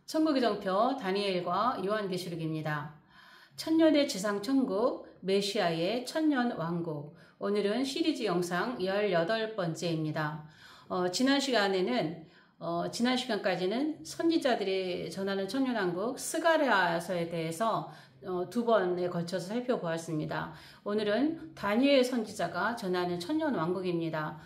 천국의 정표 다니엘과 요한계시록입니다. 천년의 지상천국 메시아의 천년왕국. 오늘은 시리즈 영상 18번째입니다. 지난 시간까지는 선지자들이 전하는 천년왕국 스가랴서에 대해서 두 번에 걸쳐서 살펴보았습니다. 오늘은 다니엘 선지자가 전하는 천년왕국입니다.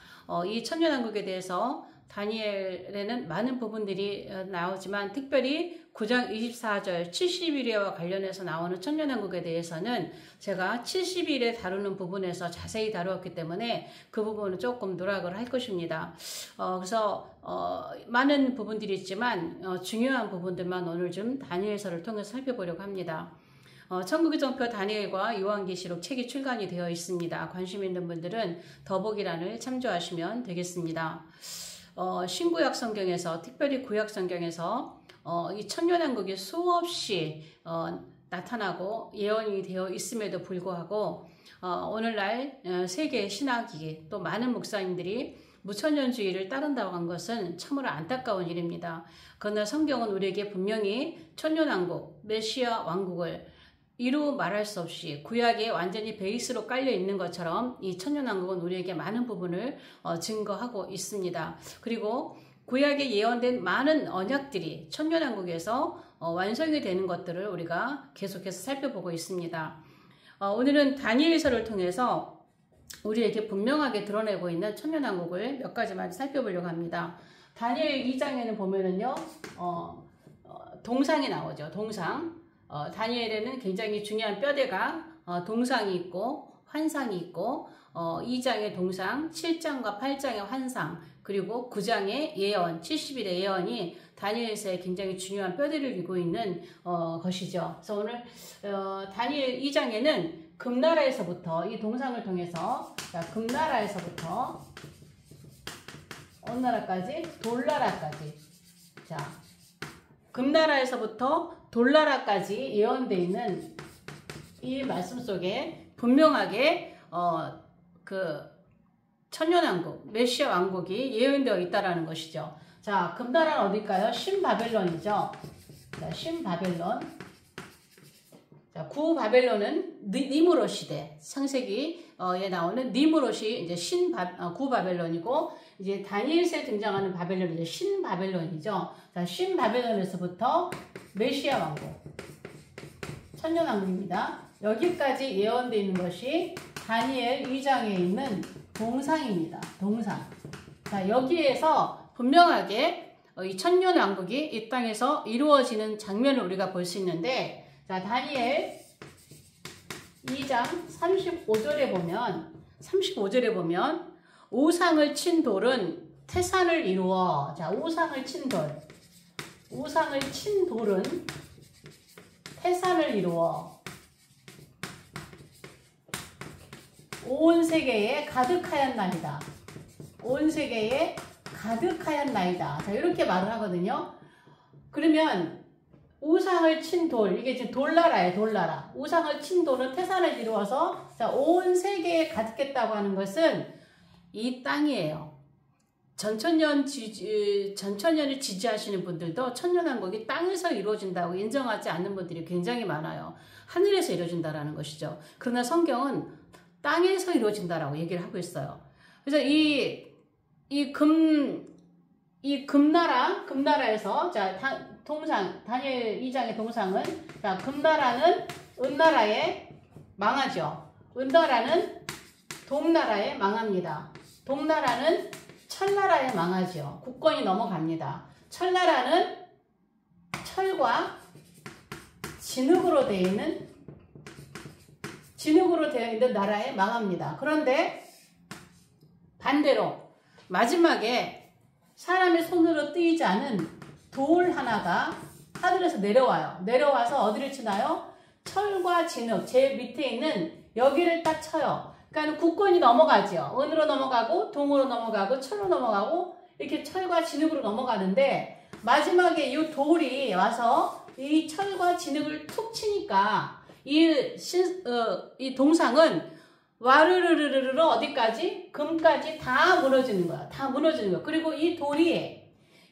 이 천년왕국에 대해서 다니엘에는 많은 부분들이 나오지만 특별히 9장 24절 70일에와 관련해서 나오는 천년왕국에 대해서는 제가 70일에 다루는 부분에서 자세히 다루었기 때문에 그 부분은 조금 누락을 할 것입니다. 그래서 많은 부분들이 있지만 중요한 부분들만 오늘 좀 다니엘서를 통해서 살펴보려고 합니다. 천국의 정표 다니엘과 요한계시록 책이 출간이 되어 있습니다. 관심 있는 분들은 더보기란을 참조하시면 되겠습니다. 신구약 성경에서 특별히 구약 성경에서 이 천년왕국이 수없이 나타나고 예언이 되어 있음에도 불구하고 오늘날 세계 신학이 또 많은 목사님들이 무천년주의를 따른다고 한 것은 참으로 안타까운 일입니다. 그러나 성경은 우리에게 분명히 천년왕국, 메시아 왕국을 이루 말할 수 없이 구약에 완전히 베이스로 깔려 있는 것처럼 이 천년왕국은 우리에게 많은 부분을 증거하고 있습니다. 그리고 구약에 예언된 많은 언약들이 천년왕국에서 완성이 되는 것들을 우리가 계속해서 살펴보고 있습니다. 오늘은 다니엘서를 통해서 우리에게 분명하게 드러내고 있는 천년왕국을 몇 가지만 살펴보려고 합니다. 다니엘 2장에는 보면은요, 동상이 나오죠. 동상. 다니엘에는 굉장히 중요한 뼈대가 동상이 있고 환상이 있고 2장의 동상, 7장과 8장의 환상, 그리고 9장의 예언, 70일의 예언이 다니엘서에 굉장히 중요한 뼈대를 이루고 있는 것이죠. 그래서 오늘 다니엘 2장에는 금나라에서부터 이 동상을 통해서 금나라에서부터 어느 나라까지? 돌나라까지. 자, 금나라에서부터 돌나라까지 예언되어 있는 이 말씀 속에 분명하게 그 천년왕국, 메시아 왕국이 예언되어 있다라는 것이죠. 자, 금나라는 어딜까요? 신바벨론이죠. 자, 신바벨론. 자, 구바벨론은 니무롯 시대, 창세기에 나오는 니무롯이 이제 구바벨론이고, 이제 다니엘서에 등장하는 바벨론이 이제 신바벨론이죠. 자, 신바벨론에서부터 메시아 왕국, 천년왕국입니다. 여기까지 예언되어 있는 것이 다니엘 2장에 있는 동상입니다. 동상. 자, 여기에서 분명하게 이 천년왕국이 이 땅에서 이루어지는 장면을 우리가 볼 수 있는데, 자, 다니엘 2장 35절에 보면 우상을 친 돌은 태산을 이루어. 자, 우상을 친 돌은 태산을 이루어 온 세계에 가득하였나이다. 온 세계에 가득하였나이다. 자, 이렇게 말을 하거든요. 그러면 우상을 친 돌, 이게 지금 돌나라예요, 돌나라. 우상을 친 돌은 태산을 이루어서 자, 온 세계에 가득했다고 하는 것은 이 땅이에요. 전천년을 지지하시는 분들도 천년왕국이 땅에서 이루어진다고 인정하지 않는 분들이 굉장히 많아요. 하늘에서 이루어진다라는 것이죠. 그러나 성경은 땅에서 이루어진다라고 얘기를 하고 있어요. 그래서 금나라에서 자, 동상, 다니엘 2장의 동상은 자, 금나라는 은나라에 망하죠. 은나라는 동나라에 망합니다. 동나라는 철나라에 망하죠. 국권이 넘어갑니다. 철나라는 철과 진흙으로 되어 있는 나라에 망합니다. 그런데 반대로 마지막에 사람의 손으로 뜨이지 않은 돌 하나가 하늘에서 내려와요. 내려와서 어디를 치나요? 철과 진흙, 제 밑에 있는 여기를 딱 쳐요. 그러니까 국권이 넘어가죠. 은으로 넘어가고 동으로 넘어가고 철로 넘어가고 이렇게 철과 진흙으로 넘어가는데 마지막에 이 돌이 와서 이 철과 진흙을 툭 치니까 이 동상은 와르르르르르 어디까지? 금까지 다 무너지는 거야. 다 무너지는 거야. 그리고 이 돌이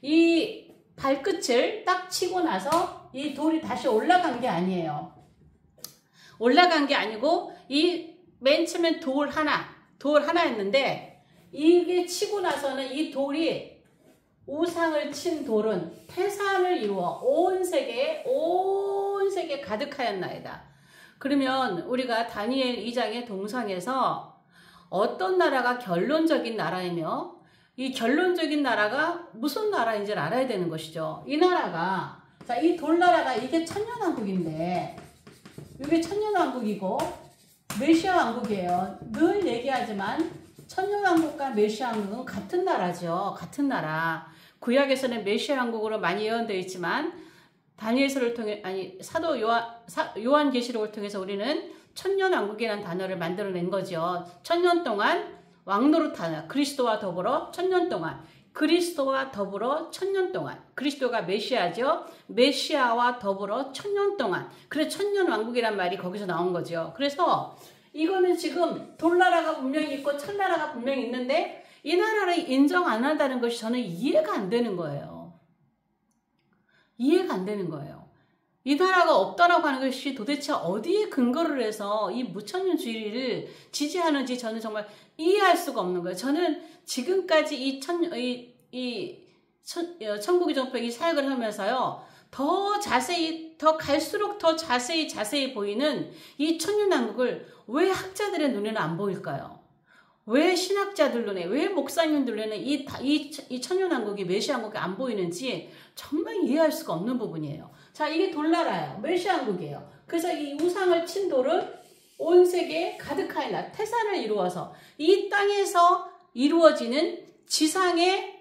이 발끝을 딱 치고 나서 이 돌이 다시 올라간 게 아니에요. 올라간 게 아니고 이 맨 처음엔 돌 하나였는데 이게 치고 나서는 이 돌이 우상을 친 돌은 태산을 이루어 온 세계에 가득하였나이다. 그러면 우리가 다니엘 2장의 동상에서 어떤 나라가 결론적인 나라이며 이 결론적인 나라가 무슨 나라인지를 알아야 되는 것이죠. 이 나라가, 자, 이 돌나라가 이게 천년왕국인데 이게 천년왕국이고 메시아 왕국이에요. 늘 얘기하지만 천년왕국과 메시아 왕국은 같은 나라죠. 같은 나라. 구약에서는 메시아 왕국으로 많이 예언되어 있지만 다니엘서를 통해, 사도 요한계시록을 통해서 우리는 천년왕국이라는 단어를 만들어낸 거죠. 천년 동안 왕노릇하는 그리스도와 더불어 천년 동안, 그리스도와 더불어 천년 동안, 그리스도가 메시아죠. 메시아와 더불어 천년 동안. 그래서 천년왕국이란 말이 거기서 나온 거죠. 그래서 이거는 지금 돌나라가 분명히 있고 천나라가 분명히 있는데 이 나라를 인정 안 한다는 것이 저는 이해가 안 되는 거예요. 이해가 안 되는 거예요. 이 나라가 없다라고 하는 것이 도대체 어디에 근거를 해서 이 무천년주의를 지지하는지 저는 정말 이해할 수가 없는 거예요. 저는 지금까지 천국의 정표 이 사역을 하면서요, 더 갈수록 더 자세히 보이는 이 천년왕국을 왜 학자들의 눈에는 안 보일까요? 왜 신학자들 눈에, 왜 목사님들 눈에 이 천년왕국이 메시아왕국이 안 보이는지 정말 이해할 수가 없는 부분이에요. 자, 이게 돌나라예요. 메시아왕국이에요. 그래서 이 우상을 친 돌은 온 세계에 가득하여 태산을 이루어서 이 땅에서 이루어지는 지상의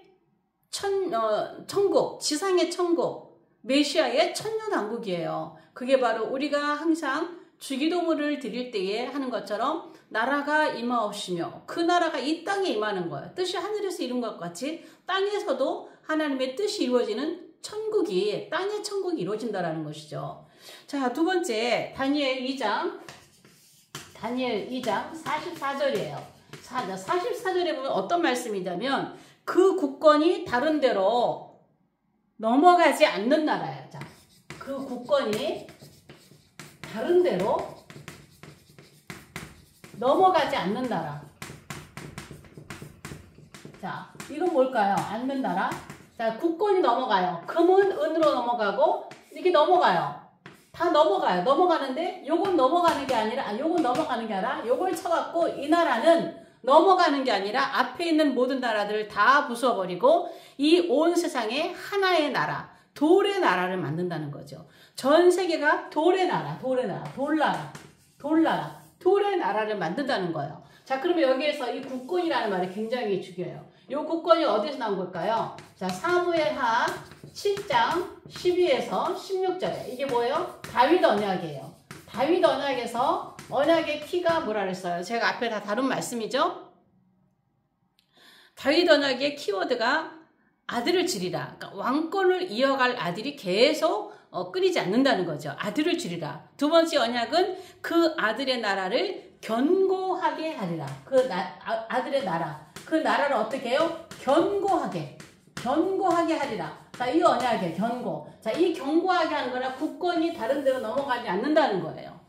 천국, 지상의 천국, 메시아의 천년왕국이에요. 그게 바로 우리가 항상 주기도문을 드릴 때에 하는 것처럼 나라가 임하옵시며 그 나라가 이 땅에 임하는 거예요. 뜻이 하늘에서 이룬 것 같이 땅에서도 하나님의 뜻이 이루어지는 천국이, 땅의 천국이 이루어진다라는 것이죠. 자, 두 번째 다니엘 2장 44절이에요. 44절에 보면 어떤 말씀이냐면 그 국권이 다른 데로 넘어가지 않는 나라예요. 자, 그 국권이 다른 데로 넘어가지 않는 나라. 자, 이건 뭘까요? 않는 나라. 자, 국권이 넘어가요. 금은 은으로 넘어가고 이렇게 넘어가요. 다 넘어가요. 넘어가는데 요건 넘어가는 게 아니라 요걸 쳐갖고 이 나라는 넘어가는 게 아니라 앞에 있는 모든 나라들을 다 부숴버리고 이 온 세상에 하나의 나라, 돌의 나라를 만든다는 거죠. 전 세계가 돌의 나라를 만든다는 거예요. 자, 그러면 여기에서 이 국권이라는 말이 굉장히 중요해요. 이 국권이 어디서 나온 걸까요? 자, 사무엘하 7장 12에서 16절에 이게 뭐예요? 다윗 언약이에요. 다윗 언약에서 언약의 키가 뭐라 그랬어요? 제가 앞에 다 다룬 말씀이죠. 다윗 언약의 키워드가 아들을 주리라. 그러니까 왕권을 이어갈 아들이 계속 끊이지 않는다는 거죠. 아들을 주리라. 두 번째 언약은 그 아들의 나라를 견고하게 하리라. 아들의 나라. 그 나라를 어떻게 해요? 견고하게 하리라. 자, 이 언약이에요. 견고. 자, 이 견고하게 하는 거라 국권이 다른 데로 넘어가지 않는다는 거예요.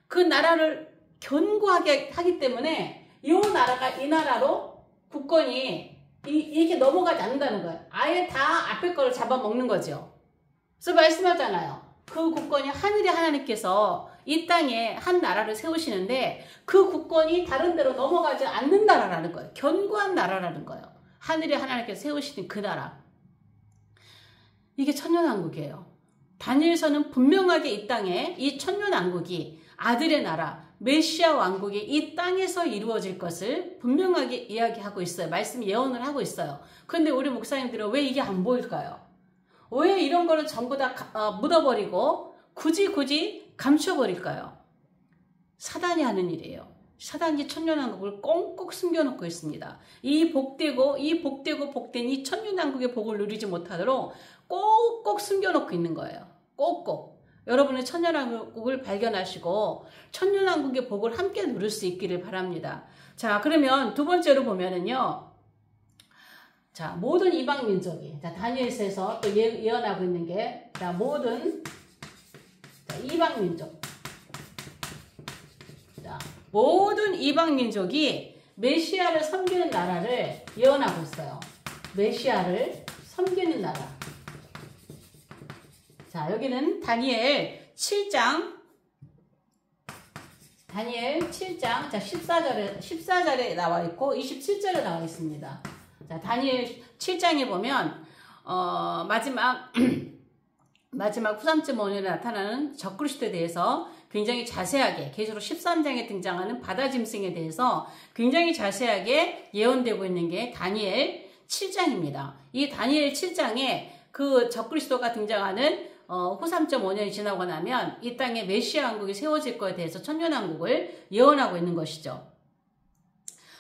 그 나라를 견고하게 하기 때문에 이 나라가 이 나라로 국권이 이렇게 넘어가지 않는다는 거예요. 아예 다 앞에 거를 잡아먹는 거죠. 그래서 말씀하잖아요. 그 국권이 하늘의 하나님께서 이 땅에 한 나라를 세우시는데 그 국권이 다른 데로 넘어가지 않는 나라라는 거예요. 견고한 나라라는 거예요. 하늘의 하나님께서 세우시는 그 나라. 이게 천년왕국이에요. 다니엘서는 분명하게 이 땅에 이 천년왕국이 아들의 나라, 메시아 왕국이 이 땅에서 이루어질 것을 분명하게 이야기하고 있어요. 말씀 예언을 하고 있어요. 그런데 우리 목사님들은 왜 이게 안 보일까요? 왜 이런 거를 전부 다 묻어버리고 굳이 감춰버릴까요? 사단이 하는 일이에요. 사단이 천년왕국을 꽁꽁 숨겨놓고 있습니다. 이 복된 이 천년왕국의 복을 누리지 못하도록 꼭꼭 숨겨놓고 있는 거예요. 꼭꼭. 여러분의 천년왕국을 발견하시고 천년왕국의 복을 함께 누릴 수 있기를 바랍니다. 자, 그러면 두 번째로 보면은요. 자, 모든 이방 민족이, 자, 다니엘서에서 또 예언하고 있는 게, 자, 모든 이방 민족. 자, 모든 이방 민족이 메시아를 섬기는 나라를 예언하고 있어요. 메시아를 섬기는 나라. 자, 여기는 다니엘 7장. 다니엘 7장, 자, 14절에 나와 있고, 27절에 나와 있습니다. 자, 다니엘 7장에 보면, 마지막 후삼점 5년에 나타나는 적그리스도에 대해서 굉장히 자세하게, 계시록 13장에 등장하는 바다 짐승에 대해서 굉장히 자세하게 예언되고 있는 게 다니엘 7장입니다. 이 다니엘 7장에 그 적그리스도가 등장하는 후 3.5년이 지나고 나면 이 땅에 메시아 왕국이 세워질 것에 대해서 천년왕국을 예언하고 있는 것이죠.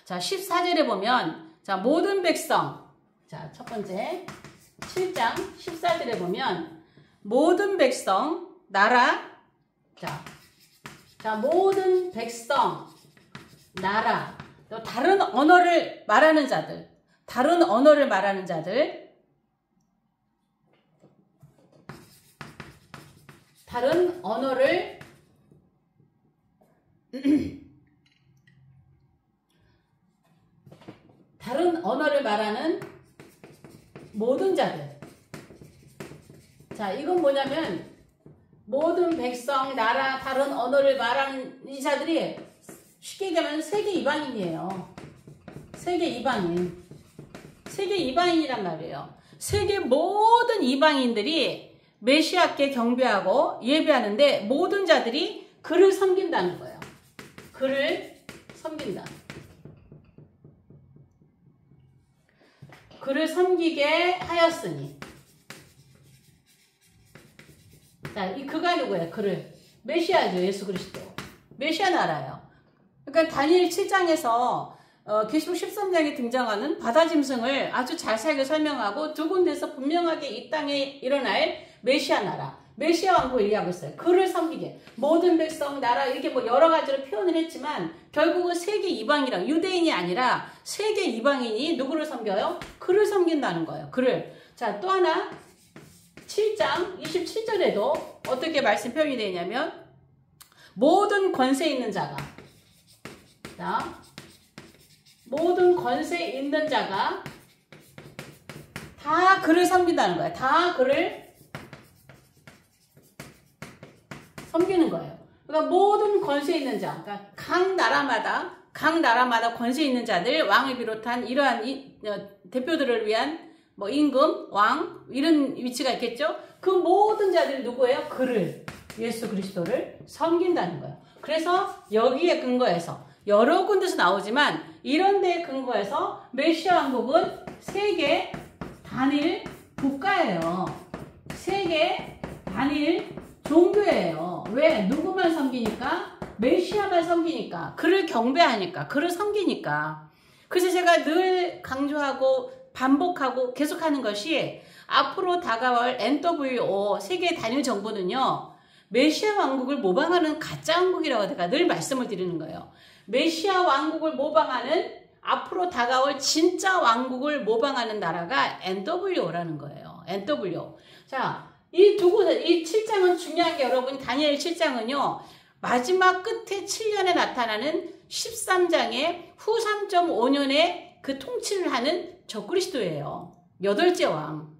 자, 14절에 보면, 자, 모든 백성. 자, 첫 번째, 7장 14절에 보면, 모든 백성, 나라. 자, 모든 백성, 나라. 또 다른 언어를 말하는 자들. 다른 언어를 말하는 자들. 다른 언어를 다른 언어를 말하는 모든 자들. 자, 이건 뭐냐면 모든 백성, 나라, 다른 언어를 말하는 이 자들이 쉽게 얘기하면 세계 이방인이에요. 세계 이방인. 세계 이방인이란 말이에요. 세계 모든 이방인들이 메시아께 경배하고 예배하는데 모든 자들이 그를 섬긴다는 거예요. 그를 섬긴다. 그를 섬기게 하였으니. 자, 이 그가 누구예요? 그를. 메시아죠. 예수 그리스도. 메시아 나라예요. 그러니까 다니엘 7장에서 계시록 13장에 등장하는 바다 짐승을 아주 자세하게 설명하고 두 군데서 분명하게 이 땅에 일어날 메시아 나라, 메시아 왕국을 얘기하고 있어요. 그를 섬기게. 모든 백성, 나라 이렇게 뭐 여러 가지로 표현을 했지만 결국은 세계 이방이랑 유대인이 아니라 세계 이방인이 누구를 섬겨요? 그를 섬긴다는 거예요. 그를. 자, 또 하나 7장 27절에도 어떻게 말씀 표현이 되냐면 모든 권세 있는 자가, 자, 모든 권세 있는 자가 다 그를 섬긴다는 거예요. 다 그를 섬기는 거예요. 그러니까 모든 권세 있는 자, 그러니까 각 나라마다 권세 있는 자들, 왕을 비롯한 이러한 대표들을 위한 뭐 임금, 왕 이런 위치가 있겠죠. 그 모든 자들이 누구예요? 그를, 예수 그리스도를 섬긴다는 거예요. 그래서 여기에 근거해서 여러 군데서 나오지만 이런 데에 근거해서 메시아 왕국은 세계 단일 국가예요. 세계 단일 종교예요. 왜? 누구만 섬기니까? 메시아만 섬기니까. 그를 경배하니까. 그를 섬기니까. 그래서 제가 늘 강조하고 반복하고 계속하는 것이 앞으로 다가올 NWO 세계 단일 정부는요. 메시아 왕국을 모방하는 가짜 왕국이라고 제가 늘 말씀을 드리는 거예요. 메시아 왕국을 모방하는 앞으로 다가올 진짜 왕국을 모방하는 나라가 NWO라는 거예요. NWO. 자, 이 7장은 중요한 게 여러분, 다니엘 7장은요, 마지막 끝에 7년에 나타나는 13장의 후 3.5년에 그 통치를 하는 적그리스도예요. 8째 왕.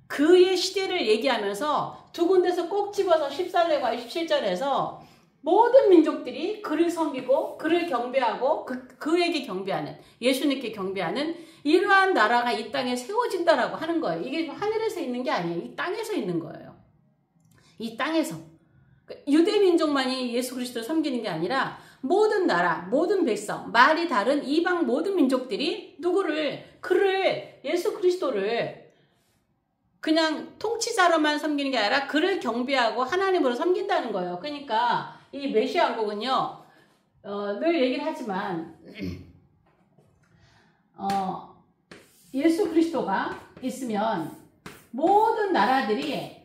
그의 시대를 얘기하면서 두 군데서 꼭 집어서 14절과 27절에서 모든 민족들이 그를 섬기고 그를 경배하고 그에게 경배하는, 예수님께 경배하는 이러한 나라가 이 땅에 세워진다라고 하는 거예요. 이게 하늘에서 있는 게 아니에요. 이 땅에서 있는 거예요. 이 땅에서. 유대 민족만이 예수 그리스도를 섬기는 게 아니라 모든 나라, 모든 백성, 말이 다른 이방 모든 민족들이 그를, 예수 그리스도를 그냥 통치자로만 섬기는 게 아니라 그를 경배하고 하나님으로 섬긴다는 거예요. 그러니까 이 메시아 왕국은요, 늘 얘기를 하지만 예수 그리스도가 있으면 모든 나라들이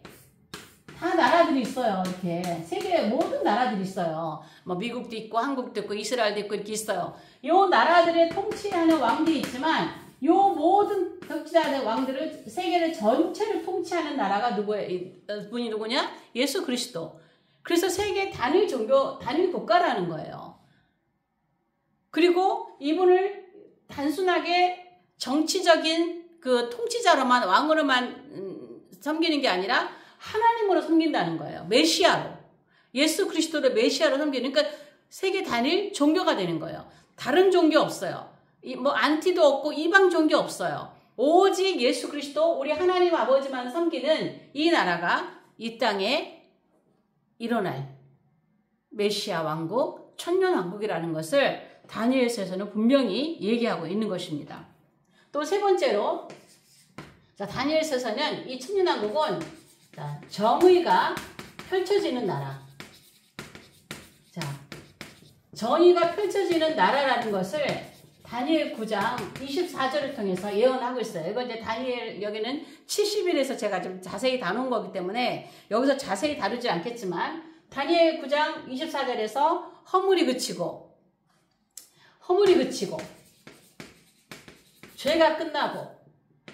다 나라들이 있어요. 이렇게 세계 모든 나라들이 있어요. 뭐 미국도 있고 한국도 있고 이스라엘도 있고 이렇게 있어요. 이 나라들의 통치하는 왕들이 있지만 요 모든 격지자의 왕들을 세계를 전체를 통치하는 나라가 분이 누구냐? 예수 그리스도. 그래서 세계 단일 종교, 단일 국가라는 거예요. 그리고 이분을 단순하게 정치적인 그 통치자로만, 왕으로만 섬기는 게 아니라 하나님으로 섬긴다는 거예요. 메시아로. 예수 그리스도를 메시아로 섬기는, 그러니까 세계 단일 종교가 되는 거예요. 다른 종교 없어요. 뭐 안티도 없고 이방 종교 없어요. 오직 예수 그리스도 우리 하나님 아버지만 섬기는 이 나라가 이 땅에 일어날 메시아 왕국, 천년 왕국이라는 것을 다니엘서에서는 분명히 얘기하고 있는 것입니다. 또 세 번째로, 자, 다니엘서에서는 이 천년 왕국은 정의가 펼쳐지는 나라. 자, 정의가 펼쳐지는 나라라는 것을 다니엘 9장 24절을 통해서 예언하고 있어요. 이거 이제 다니엘 여기는 70일에서 제가 좀 자세히 다룬 거기 때문에 여기서 자세히 다루지 않겠지만 다니엘 9장 24절에서 허물이 그치고 죄가 끝나고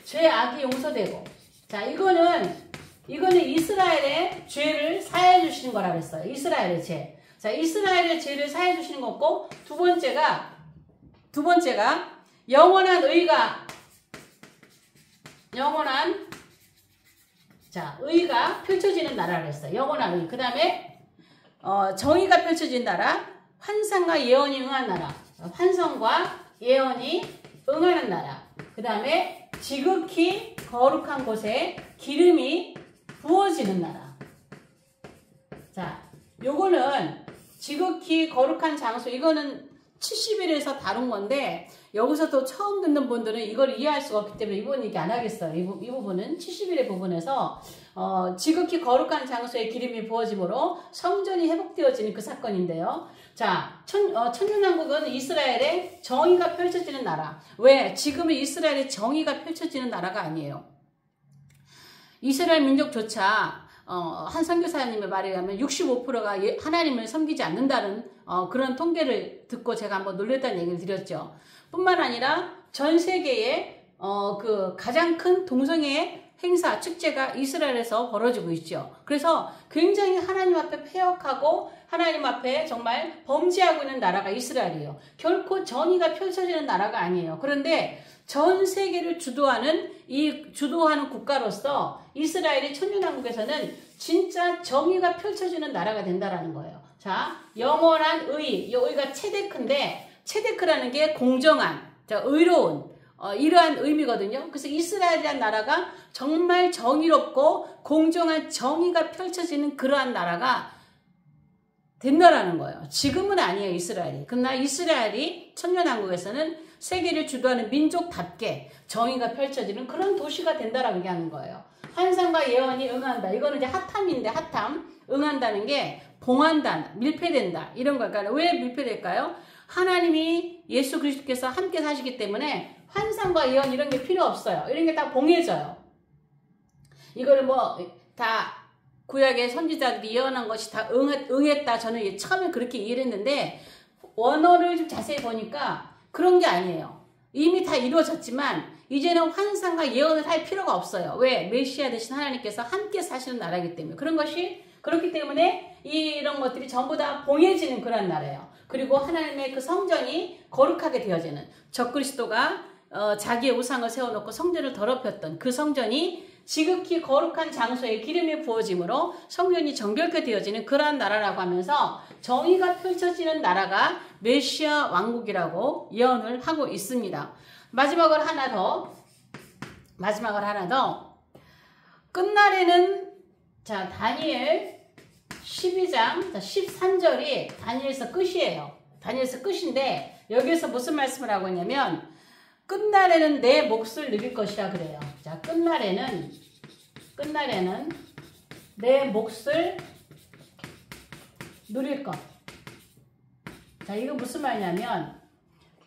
죄악이 용서되고, 자, 이거는 이스라엘의 죄를 사해 주시는 거라 그랬어요. 이스라엘의 죄. 자, 이스라엘의 죄를 사해 주시는 거고, 두 번째가 영원한 의가 펼쳐지는 나라를 했어요. 영원한 의. 그 다음에 정의가 펼쳐진 나라, 환상과 예언이 응한 나라. 환상과 예언이 응하는 나라. 그 다음에 지극히 거룩한 곳에 기름이 부어지는 나라. 자, 요거는 지극히 거룩한 장소, 이거는 70일에서 다룬 건데 여기서 또 처음 듣는 분들은 이걸 이해할 수가 없기 때문에 이번 얘기 안 하겠어요. 이 부분은 70일의 부분에서 지극히 거룩한 장소에 기름이 부어짐으로 성전이 회복되어지는 그 사건인데요. 자, 천년왕국은 이스라엘의 정의가 펼쳐지는 나라. 왜? 지금은 이스라엘의 정의가 펼쳐지는 나라가 아니에요. 이스라엘 민족조차 한 선교사님의 말에 의하면 65%가 하나님을 섬기지 않는다는 그런 통계를 듣고 제가 한번 놀랬다는 얘기를 드렸죠. 뿐만 아니라 전 세계에 그 가장 큰 동성애 행사, 축제가 이스라엘에서 벌어지고 있죠. 그래서 굉장히 하나님 앞에 패역하고 하나님 앞에 정말 범죄하고 있는 나라가 이스라엘이에요. 결코 정의가 펼쳐지는 나라가 아니에요. 그런데 전 세계를 주도하는 국가로서 이스라엘이 천년왕국에서는 진짜 정의가 펼쳐지는 나라가 된다라는 거예요. 자, 영원한 의, 이 의가 체데크인데 체데크라는 게 공정한, 자, 의로운, 이러한 의미거든요. 그래서 이스라엘이라는 나라가 정말 정의롭고 공정한 정의가 펼쳐지는 그러한 나라가 된다라는 거예요. 지금은 아니에요, 이스라엘이. 그러나 이스라엘이 천년왕국에서는 세계를 주도하는 민족답게 정의가 펼쳐지는 그런 도시가 된다라고 얘기하는 거예요. 환상과 예언이 응한다. 이거는 이제 핫함인데, 핫함. 응한다는 게 봉한다, 밀폐된다. 이런 걸까요? 왜 밀폐될까요? 하나님이 예수 그리스도께서 함께 사시기 때문에 환상과 예언 이런 게 필요 없어요. 이런 게 다 봉해져요. 이거를 다 구약의 선지자들이 예언한 것이 다 응했다. 저는 처음에 그렇게 이해를 했는데 원어를 좀 자세히 보니까 그런 게 아니에요. 이미 다 이루어졌지만 이제는 환상과 예언을 할 필요가 없어요. 왜? 메시아 되신 하나님께서 함께 사시는 나라이기 때문에. 그렇기 때문에 이런 것들이 전부 다 봉해지는 그런 나라예요. 그리고 하나님의 그 성전이 거룩하게 되어지는, 적그리스도가 자기의 우상을 세워놓고 성전을 더럽혔던 그 성전이 지극히 거룩한 장소에 기름이 부어짐으로 성전이 정결케 되어지는 그러한 나라라고 하면서 정의가 펼쳐지는 나라가 메시아 왕국이라고 예언을 하고 있습니다. 마지막으로 하나 더. 끝날에는, 자, 다니엘 12장 13절이 다니엘서 끝이에요. 다니엘서 끝인데 여기에서 무슨 말씀을 하고 있냐면 끝날에는 내 몫을 누릴 것이라 그래요. 자, 끝날에는 내 몫을 누릴 것. 자, 이거 무슨 말이냐면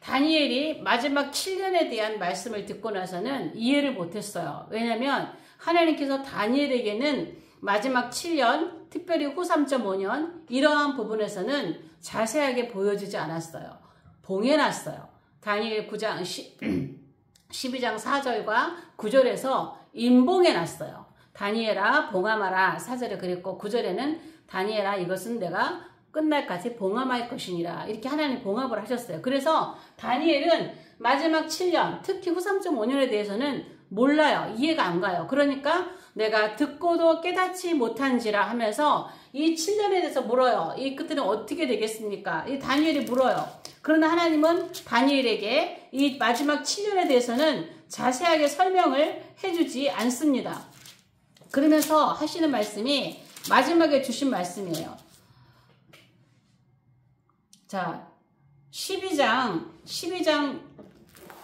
다니엘이 마지막 7년에 대한 말씀을 듣고 나서는 이해를 못했어요. 왜냐하면 하나님께서 다니엘에게는 마지막 7년, 특별히 후 3.5년 이러한 부분에서는 자세하게 보여주지 않았어요. 봉해놨어요. 다니엘 9장 12장 4절과 9절에서 인봉해 놨어요. 다니엘아 봉함하라 4절에 그랬고 9절에는 다니엘아 이것은 내가 끝날까지 봉함할 것이니라 이렇게 하나님 봉합을 하셨어요. 그래서 다니엘은 마지막 7년 특히 후 3.5년에 대해서는 몰라요. 이해가 안 가요. 그러니까 내가 듣고도 깨닫지 못한지라 하면서 이 7년에 대해서 물어요. 이 끝에는 어떻게 되겠습니까? 이 다니엘이 물어요. 그러나 하나님은 다니엘에게 이 마지막 7년에 대해서는 자세하게 설명을 해주지 않습니다. 그러면서 하시는 말씀이 마지막에 주신 말씀이에요. 자, 12장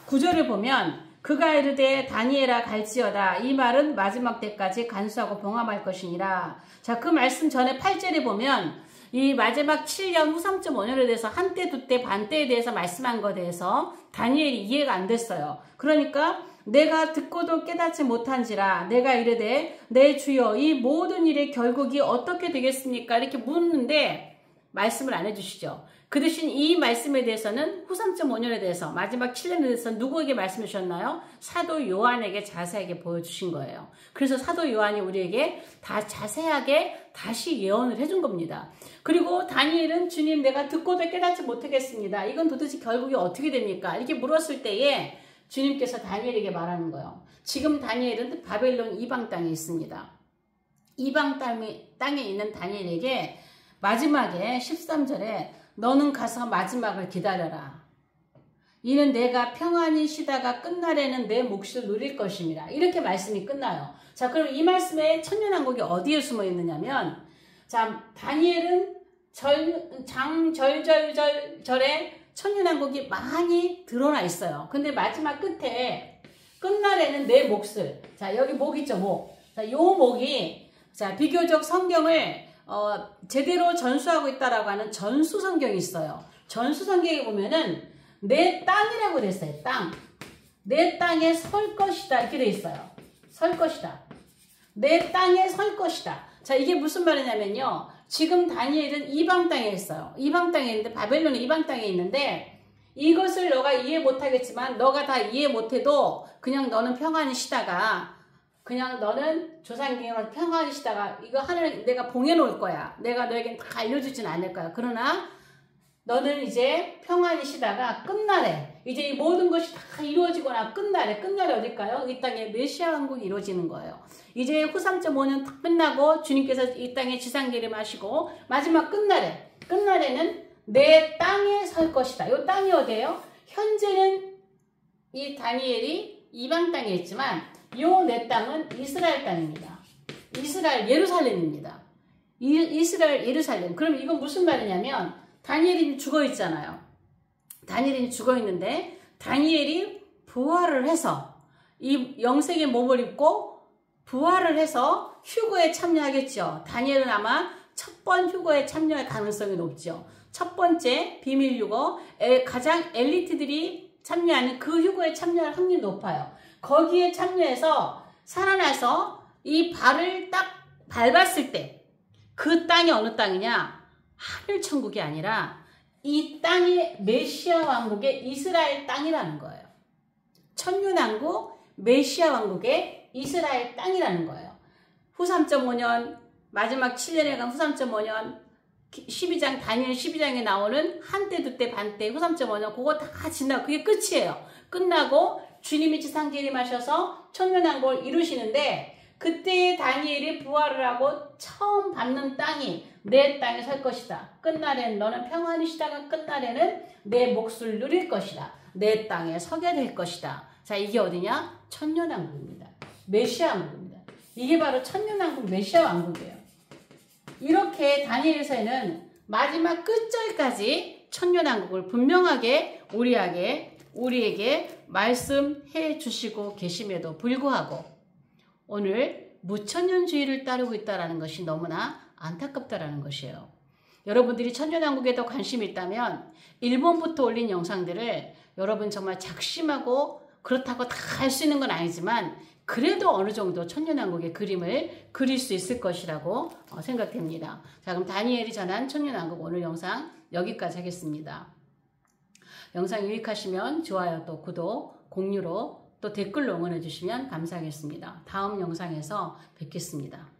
9절을 보면 그가 이르되 다니엘아 갈지어다 이 말은 마지막 때까지 간수하고 봉함할 것이니라. 자, 그 말씀 전에 8절에 보면 이 마지막 7년 후 3.5년에 대해서 한때 두때 반때에 대해서 말씀한 것에 대해서 다니엘이 이해가 안 됐어요. 그러니까 내가 듣고도 깨닫지 못한지라 내가 이르되 내 주여 이 모든 일의 결국이 어떻게 되겠습니까? 이렇게 묻는데 말씀을 안 해주시죠. 그 대신 이 말씀에 대해서는 후 3.5년에 대해서 마지막 7년에 대해서 누구에게 말씀해 주셨나요? 사도 요한에게 자세하게 보여주신 거예요. 그래서 사도 요한이 우리에게 다 자세하게 다시 예언을 해준 겁니다. 그리고 다니엘은 주님 내가 듣고도 깨닫지 못하겠습니다. 이건 도대체 결국이 어떻게 됩니까? 이렇게 물었을 때에 주님께서 다니엘에게 말하는 거예요. 지금 다니엘은 바벨론 이방 땅에 있습니다. 이방 땅에 있는 다니엘에게 마지막에 13절에 너는 가서 마지막을 기다려라. 이는 내가 평안히 쉬다가 끝날에는 내 몫을 누릴 것입니다. 이렇게 말씀이 끝나요. 자, 그럼 이 말씀에 천년왕국이 어디에 숨어 있느냐면, 자, 다니엘은 장절절절에 천년왕국이 많이 드러나 있어요. 근데 마지막 끝에 끝날에는 내 몫을, 자, 여기 목 있죠, 목. 자, 요 목이, 자, 비교적 성경을 제대로 전수하고 있다라고 하는 전수 성경이 있어요. 전수 성경에 보면은 내 땅이라고 돼 있어요. 땅. 내 땅에 설 것이다. 이렇게 돼 있어요. 설 것이다. 내 땅에 설 것이다. 자, 이게 무슨 말이냐면요. 지금 다니엘은 이방 땅에 있어요. 이방 땅에 있는데 바벨론은 이방 땅에 있는데 이것을 너가 이해 못하겠지만 너가 다 이해 못해도 그냥 너는 평안히 쉬다가 그냥 너는 조상님과 평안히 쉬다가 이거 하늘 내가 봉해 놓을 거야. 내가 너에게 다 알려주진 않을 거야. 그러나 너는 이제 평안히 쉬다가 끝날에 이제 이 모든 것이 다 이루어지거나 끝날에 어딜까요? 이 땅에 메시아 왕국이 이루어지는 거예요. 이제 후 3.5년 다 끝나고 주님께서 이 땅에 지상계림하시고 마지막 끝날에는 내 땅에 설 것이다. 이 땅이 어디예요? 현재는 이 다니엘이 이방 땅에 있지만 요 내 땅은 이스라엘 땅입니다. 이스라엘 예루살렘입니다. 이스라엘 예루살렘. 그럼 이건 무슨 말이냐면 다니엘이 죽어 있잖아요. 다니엘이 죽어 있는데 다니엘이 부활을 해서 이 영생의 몸을 입고 부활을 해서 휴거에 참여하겠죠. 다니엘은 아마 첫 번 휴거에 참여할 가능성이 높죠. 첫 번째 비밀 휴거, 가장 엘리트들이 참여하는 그 휴거에 참여할 확률이 높아요. 거기에 참여해서 살아나서 이 발을 딱 밟았을 때 그 땅이 어느 땅이냐? 하늘천국이 아니라 이 땅이 메시아 왕국의 이스라엘 땅이라는 거예요. 천년왕국 메시아 왕국의 이스라엘 땅이라는 거예요. 후 3.5년 마지막 7년에 간 후 3.5년 12장 다니엘 12장에 나오는 한때 두때 반때 후 3.5년 그거 다 지나고 그게 끝이에요. 끝나고 주님이 지상계림하셔서 천년왕국을 이루시는데 그때 다니엘이 부활을 하고 처음 밟는 땅이 내 땅에 설 것이다. 끝날에는 너는 평안히 쉬다가 끝날에는 내 몫을 누릴 것이다. 내 땅에 서게 될 것이다. 자, 이게 어디냐? 천년왕국입니다. 메시아 왕국입니다. 이게 바로 천년왕국 메시아 왕국이에요. 이렇게 다니엘서에는 마지막 끝절까지 천년왕국을 분명하게 우리에게 말씀해 주시고 계심에도 불구하고 오늘 무천년주의를 따르고 있다는 것이 너무나 안타깝다라는 것이에요. 여러분들이 천년왕국에 더 관심이 있다면 일본부터 올린 영상들을 여러분 정말 작심하고 그렇다고 다 할 수 있는 건 아니지만 그래도 어느 정도 천년왕국의 그림을 그릴 수 있을 것이라고 생각됩니다. 자, 그럼 다니엘이 전한 천년왕국 오늘 영상 여기까지 하겠습니다. 영상 유익하시면 좋아요 또 구독, 공유로 또 댓글로 응원해 주시면 감사하겠습니다. 다음 영상에서 뵙겠습니다.